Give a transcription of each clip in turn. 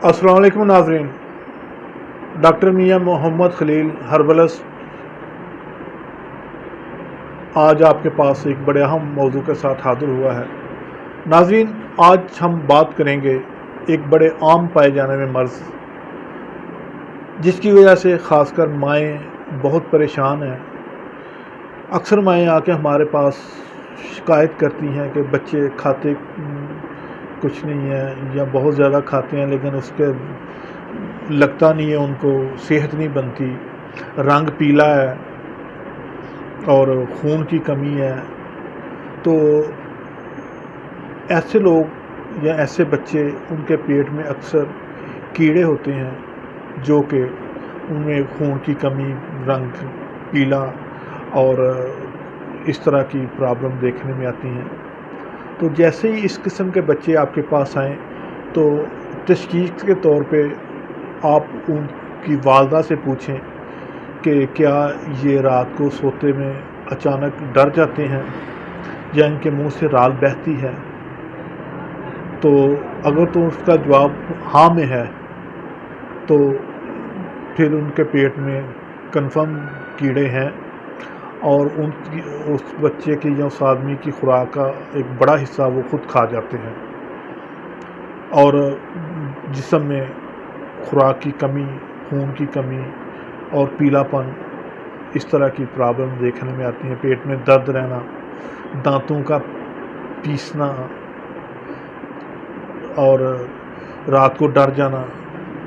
अस्सलाम वालेकुम नाज़रीन। डॉक्टर मियां मोहम्मद खलील हर्बलस आज आपके पास एक बड़े अहम मौजू के साथ हाजिर हुआ है। नाज़रीन, आज हम बात करेंगे एक बड़े आम पाए जाने में मर्ज़, जिसकी वजह से ख़ासकर माएँ बहुत परेशान हैं। अक्सर माएँ आके हमारे पास शिकायत करती हैं कि बच्चे खाते कुछ नहीं है या बहुत ज़्यादा खाते हैं लेकिन उसके लगता नहीं है, उनको सेहत नहीं बनती, रंग पीला है और खून की कमी है। तो ऐसे लोग या ऐसे बच्चे, उनके पेट में अक्सर कीड़े होते हैं जो कि उनमें खून की कमी, रंग पीला और इस तरह की प्रॉब्लम देखने में आती हैं। तो जैसे ही इस किस्म के बच्चे आपके पास आएँ तो तशख़ीस के तौर पे आप उनकी वालदा से पूछें कि क्या ये रात को सोते में अचानक डर जाते हैं या इनके मुंह से राल बहती है। तो अगर तो उसका जवाब हाँ में है तो फिर उनके पेट में कन्फर्म कीड़े हैं और उस बच्चे की या उस आदमी की खुराक का एक बड़ा हिस्सा वो खुद खा जाते हैं और जिस्म में खुराक की कमी, खून की कमी और पीलापन, इस तरह की प्रॉब्लम देखने में आती है। पेट में दर्द रहना, दांतों का पीसना और रात को डर जाना,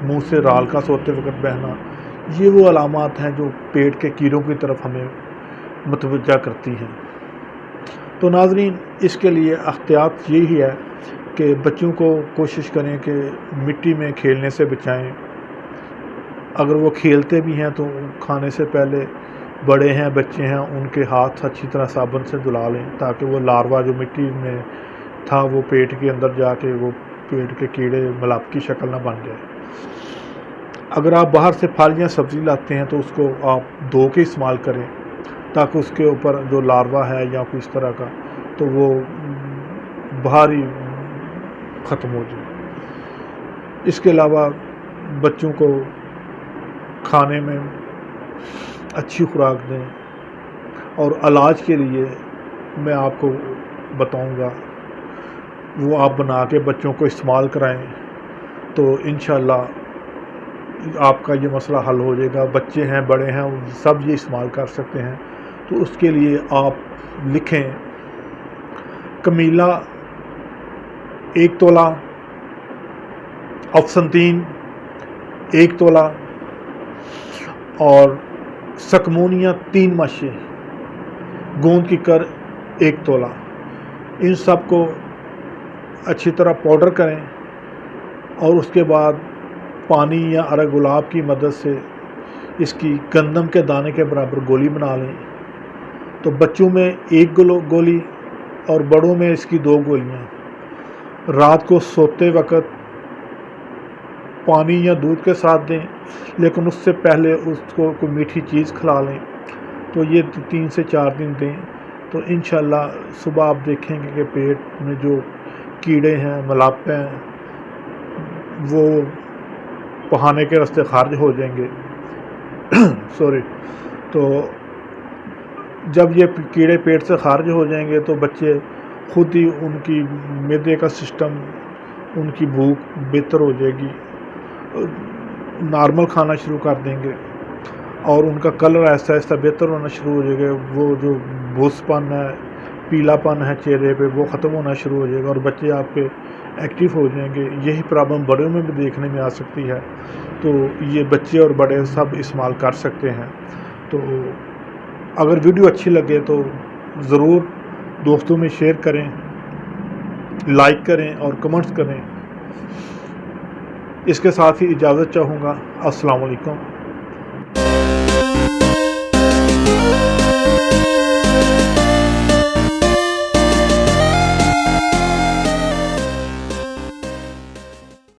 मुंह से राल का सोते वक्त बहना, ये वो अलामात हैं जो पेट के कीड़ों की तरफ हमें मतवज्जा करती हैं। तो नाज़रीन, इसके लिए एहतियात यही है कि बच्चों को कोशिश करें कि मिट्टी में खेलने से बचाएं। अगर वो खेलते भी हैं तो खाने से पहले बड़े हैं, बच्चे हैं, उनके हाथ अच्छी तरह साबुन से धुला लें ताकि वो लार्वा जो मिट्टी में था वो पेट के अंदर जाके वो पेट के कीड़े मलाप की शक्ल ना बन जाए। अगर आप बाहर से फल या सब्ज़ी लाते हैं तो उसको आप धो के इस्तेमाल करें ताकि उसके ऊपर जो लार्वा है या कोई इस तरह का तो वो बाहर ही ख़त्म हो जाए। इसके अलावा बच्चों को खाने में अच्छी खुराक दें और इलाज के लिए मैं आपको बताऊंगा, वो आप बना के बच्चों को इस्तेमाल कराएं तो इंशाअल्लाह आपका ये मसला हल हो जाएगा। बच्चे हैं, बड़े हैं, सब ये इस्तेमाल कर सकते हैं। तो उसके लिए आप लिखें कमीला 1 तोला, ऑक्संतीन 1 तोला और सकमोनिया 3 माशे, गोंद की कर 1 तोला। इन सब को अच्छी तरह पाउडर करें और उसके बाद पानी या अरग गुलाब की मदद से इसकी गंदम के दाने के बराबर गोली बना लें। तो बच्चों में 1 गोली और बड़ों में इसकी 2 गोलियां। रात को सोते वक्त पानी या दूध के साथ दें, लेकिन उससे पहले उसको कोई मीठी चीज़ खिला लें। तो ये 3 से 4 दिन दें तो इंशाअल्लाह सुबह आप देखेंगे कि पेट में जो कीड़े हैं, मलापे हैं, वो बहाने के रास्ते खारिज हो जाएंगे। सॉरी। तो जब ये कीड़े पेट से खारिज हो जाएंगे तो बच्चे खुद ही, उनकी मैदे का सिस्टम, उनकी भूख बेहतर हो जाएगी, नॉर्मल खाना शुरू कर देंगे और उनका कलर ऐसा ऐसा बेहतर होना शुरू हो जाएगा। वो जो भूसपन है, पीलापन है चेहरे पे, वो ख़त्म होना शुरू हो जाएगा और बच्चे आपके एक्टिव हो जाएंगे। यही प्रॉब्लम बड़ों में भी देखने में आ सकती है। तो ये बच्चे और बड़े सब इस्तेमाल कर सकते हैं। तो अगर वीडियो अच्छी लगे तो ज़रूर दोस्तों में शेयर करें, लाइक करें और कमेंट्स करें। इसके साथ ही इजाज़त चाहूँगा। अस्सलाम वालेकुम।